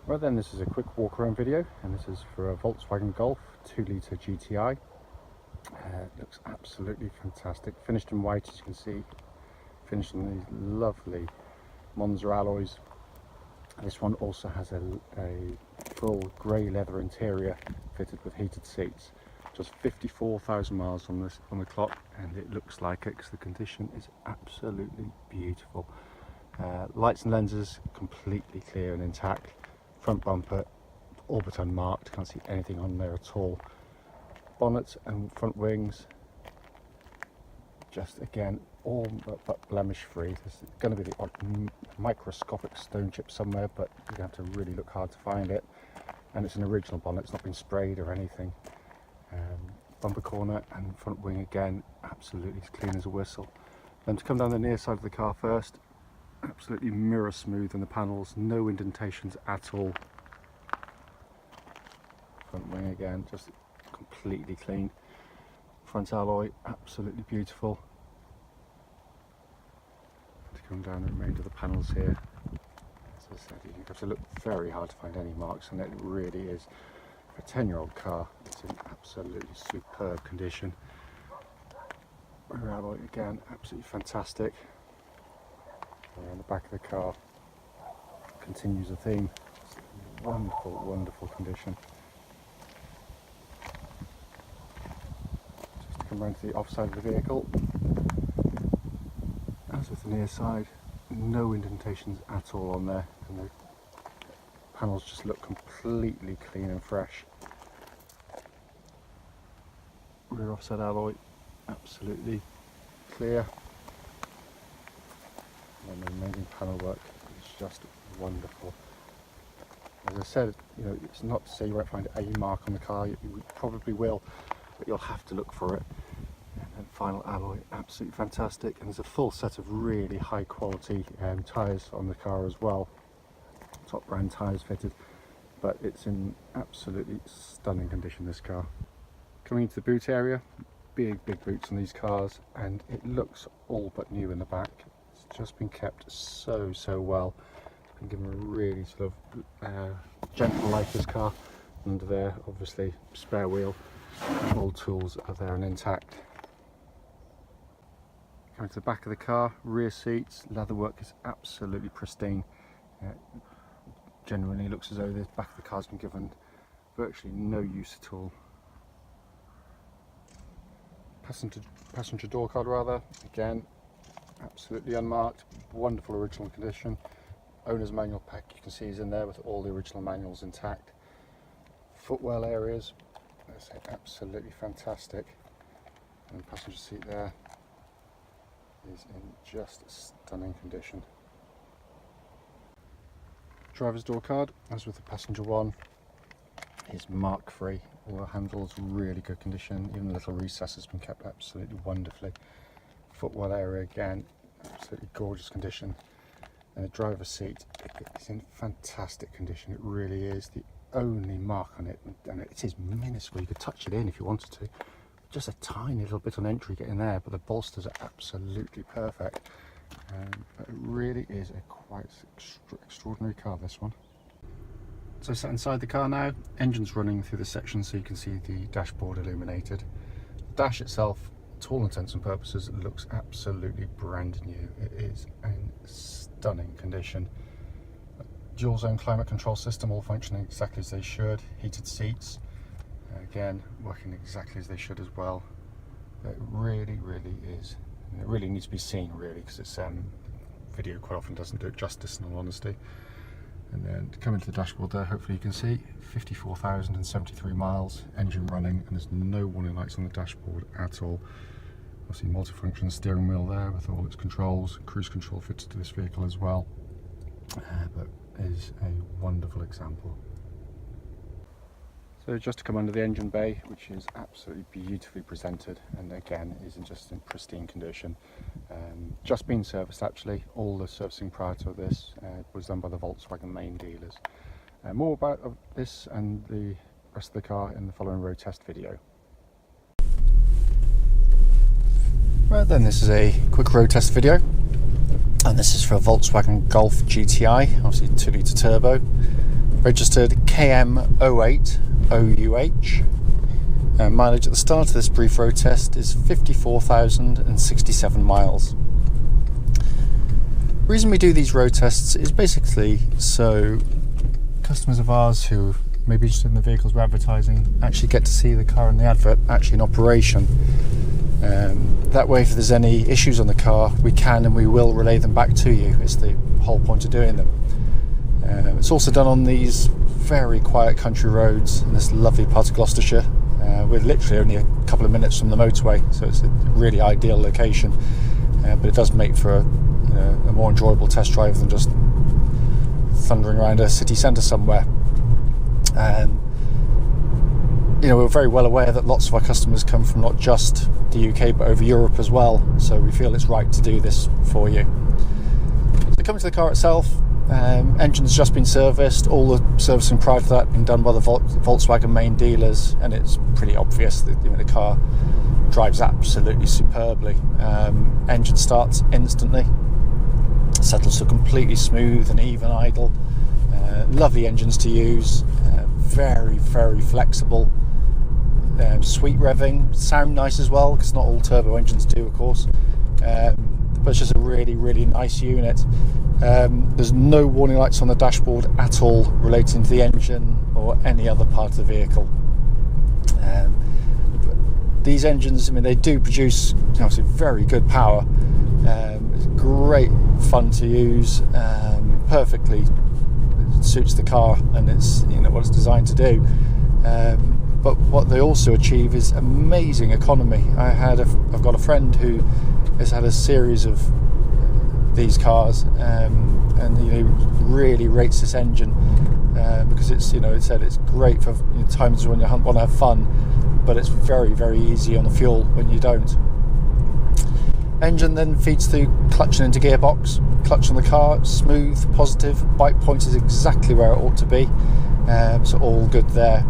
Right then, this is a quick walk around video, and this is for a Volkswagen Golf 2-litre GTI. It looks absolutely fantastic, finished in white as you can see, finished in these lovely Monza alloys. This one also has a full grey leather interior fitted with heated seats. Just 54,000 miles on the clock, and it looks like it because the condition is absolutely beautiful. Lights and lenses completely clear and intact. Front bumper all but unmarked, can't see anything on there at all. Bonnet and front wings just again all but blemish free. There's going to be the odd microscopic stone chip somewhere, but you have to really look hard to find it. And it's an original bonnet, it's not been sprayed or anything. Bumper corner and front wing again absolutely as clean as a whistle. Then to come down the near side of the car first, absolutely mirror smooth in the panels, no indentations at all. Front wing again just completely clean. Front alloy absolutely beautiful. To come down the remainder of the panels here, as I said, you have to look very hard to find any marks, and it really is. For a 10-year-old car, it's in absolutely superb condition. Rear alloy again absolutely fantastic. Around the back of the car continues the theme. It's a wonderful, wonderful condition. Just to come round to the off side of the vehicle, as with the near side, no indentations at all on there, and the panels just look completely clean and fresh. Rear offset alloy absolutely clear. And the remaining panel work is just wonderful. As I said, it's not to say you won't find a mark on the car, you probably will, but you'll have to look for it. And then final alloy, absolutely fantastic, and there's a full set of really high quality tyres on the car as well. Top brand tyres fitted, but it's in absolutely stunning condition, this car. Coming into the boot area, big boots on these cars, and it looks all but new in the back. It's just been kept so well. It's been given a really sort of gentle life, this car. Under there, obviously, spare wheel. All tools are there and intact. Coming to the back of the car, rear seats, leatherwork is absolutely pristine. Genuinely looks as though the back of the car's been given virtually no use at all. Passenger door card rather, again absolutely unmarked, wonderful original condition. Owner's manual pack you can see is in there with all the original manuals intact. Footwell areas, I say absolutely fantastic, and the passenger seat there is in just stunning condition. Driver's door card, as with the passenger one, is mark free. All the handles really good condition, even the little recess has been kept absolutely wonderfully. Footwell area again, absolutely gorgeous condition. And the driver's seat is in fantastic condition, it really is. The only mark on it, and it is minuscule, you could touch it in if you wanted to, just a tiny little bit on entry getting there, but the bolsters are absolutely perfect. But it really is a quite extraordinary car, this one. So sat inside the car now, engine's running through the section so you can see the dashboard illuminated. The dash itself, to all intents and purposes, looks absolutely brand new. It is in stunning condition. Dual zone climate control system, all functioning exactly as they should. Heated seats, again working exactly as they should as well. It really is. And it really needs to be seen, really, because it's video quite often doesn't do it justice, in all honesty. And then to come into the dashboard there, hopefully you can see 54,073 miles, engine running, and there's no warning lights on the dashboard at all. Obviously multifunction steering wheel there with all its controls, cruise control fitted to this vehicle as well. But is a wonderful example. So just to come under the engine bay, which is absolutely beautifully presented, and again is just in pristine condition. Just been serviced actually. All the servicing prior to this was done by the Volkswagen main dealers. More about this and the rest of the car in the following road test video. Right then, this is a quick road test video, and this is for a Volkswagen Golf GTI, obviously 2-litre turbo. Registered KM08OUH. Mileage at the start of this brief road test is 54,067 miles. The reason we do these road tests is basically so customers of ours who may be interested in the vehicles we're advertising actually get to see the car in the advert actually in operation. That way, if there's any issues on the car, we can and we will relay them back to you. It's the whole point of doing them. It's also done on these very quiet country roads in this lovely part of Gloucestershire. We're literally only a couple of minutes from the motorway, so it's a really ideal location. But it does make for a more enjoyable test drive than just thundering around a city centre somewhere. We're very well aware that lots of our customers come from not just the UK but over Europe as well, so we feel it's right to do this for you. So coming to the car itself, engine's just been serviced. All the servicing prior to that been done by the Volkswagen main dealers, and it's pretty obvious that the car drives absolutely superbly. Engine starts instantly, settles to completely smooth and even idle. Lovely engines to use, very flexible, sweet revving, sound nice as well, because not all turbo engines do, of course, but it's just a really nice unit. There's no warning lights on the dashboard at all relating to the engine or any other part of the vehicle. These engines, they do produce obviously very good power. It's great fun to use, perfectly suits the car, and it's what it's designed to do. But what they also achieve is amazing economy. I've got a friend who has had a series of these cars, and he really rates this engine because it's it said it's great for times when you want to have fun, but it's very easy on the fuel when you don't. Engine then feeds through clutch and into gearbox. Clutch on the car, smooth, positive. Bike point is exactly where it ought to be, so all good there.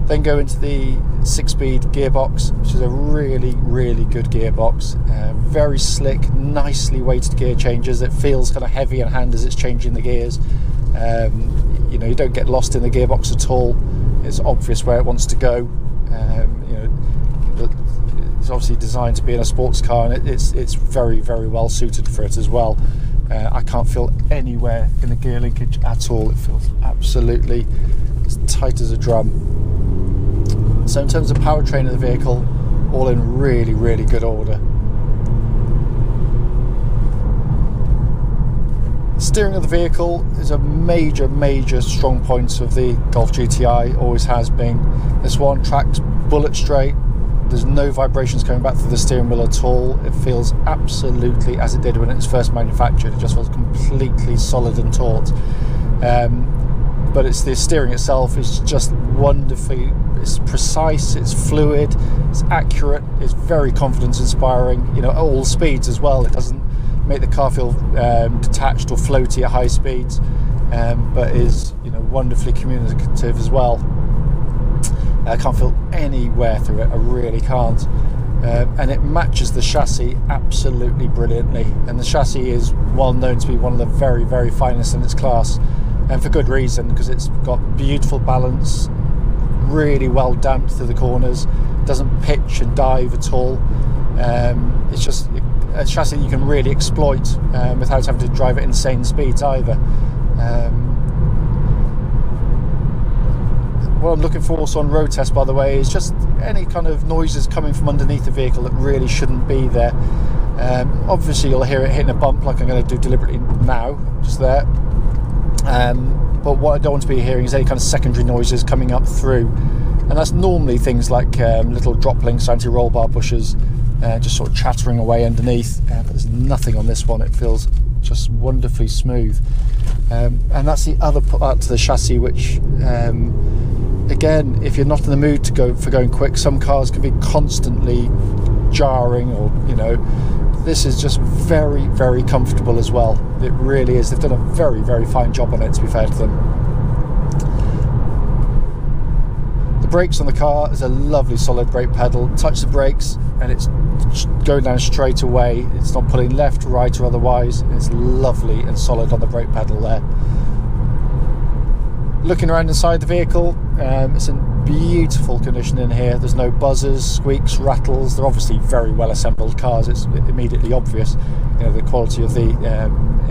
Then go into the 6-speed gearbox, which is a really good gearbox. Very slick, nicely weighted gear changes. It feels kind of heavy in hand as it's changing the gears. You don't get lost in the gearbox at all. It's obvious where it wants to go. It's obviously designed to be in a sports car, and it's very well suited for it as well. I can't feel anywhere in the gear linkage at all. It feels absolutely as tight as a drum. So in terms of powertrain of the vehicle, all in really good order. Steering of the vehicle is a major strong point of the Golf GTI, always has been. This one tracks bullet straight. There's no vibrations coming back through the steering wheel at all. It feels absolutely as it did when it was first manufactured. It just feels completely solid and taut. But it's the steering itself is just wonderfully, it's precise, it's fluid, it's accurate, it's very confidence inspiring, at all speeds as well. It doesn't make the car feel detached or floaty at high speeds, but is wonderfully communicative as well. I can't feel any wear through it, I really can't. And it matches the chassis absolutely brilliantly, and the chassis is well known to be one of the very finest in its class, and for good reason, because it's got beautiful balance, really well damped through the corners, doesn't pitch and dive at all. It's just a chassis you can really exploit without having to drive at insane speeds either. What I'm looking for also on road test, by the way, is just any kind of noises coming from underneath the vehicle that really shouldn't be there. Obviously you'll hear it hitting a bump like I'm going to do deliberately now, just there. But what I don't want to be hearing is any kind of secondary noises coming up through, and that's normally things like little drop links, anti-roll bar pushers, just sort of chattering away underneath, but there's nothing on this one. It feels just wonderfully smooth, and that's the other part to the chassis, which again, if you're not in the mood to go for going quick, some cars can be constantly jarring, or this is just very comfortable as well. It really is. They've done a very fine job on it, to be fair to them. The brakes on the car is a lovely solid brake pedal. Touch the brakes and it's going down straight away. It's not pulling left, right or otherwise. It's lovely and solid on the brake pedal there. Looking around inside the vehicle, it's in beautiful condition in here. There's no buzzers, squeaks, rattles. They're obviously very well assembled cars. It's immediately obvious. You know, the quality of the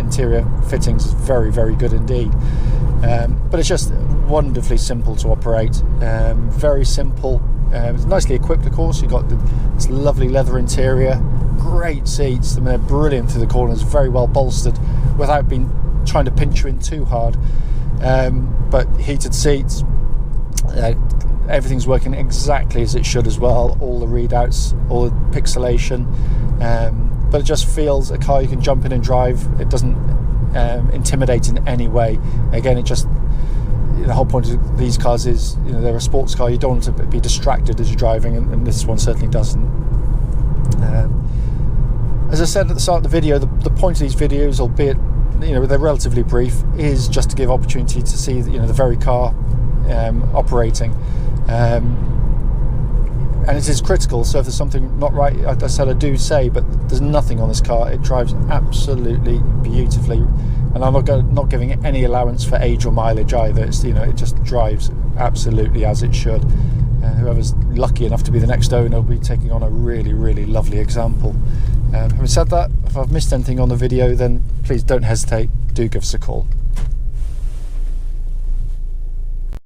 interior fittings is very, very good indeed. But it's just wonderfully simple to operate. Very simple. It's nicely equipped, of course. You've got this lovely leather interior, great seats. I mean, they're brilliant through the corners, very well bolstered without trying to pinch you in too hard. But heated seats, everything's working exactly as it should as well. All the readouts, all the pixelation, but it just feels a car you can jump in and drive. It doesn't intimidate in any way. Again, the whole point of these cars is, you know, they're a sports car. You don't want to be distracted as you're driving, and this one certainly doesn't. As I said at the start of the video, the point of these videos, albeit, you know, they're relatively brief, is just to give opportunity to see, you know, the very car operating, and it is critical. So if there's something not right, I said I do say, but there's nothing on this car. It drives absolutely beautifully, and I'm not giving it any allowance for age or mileage either. It's, you know, it just drives absolutely as it should. Whoever's lucky enough to be the next owner will be taking on a really, really lovely example. Having said that, if I've missed anything on the video, then please don't hesitate, do give us a call.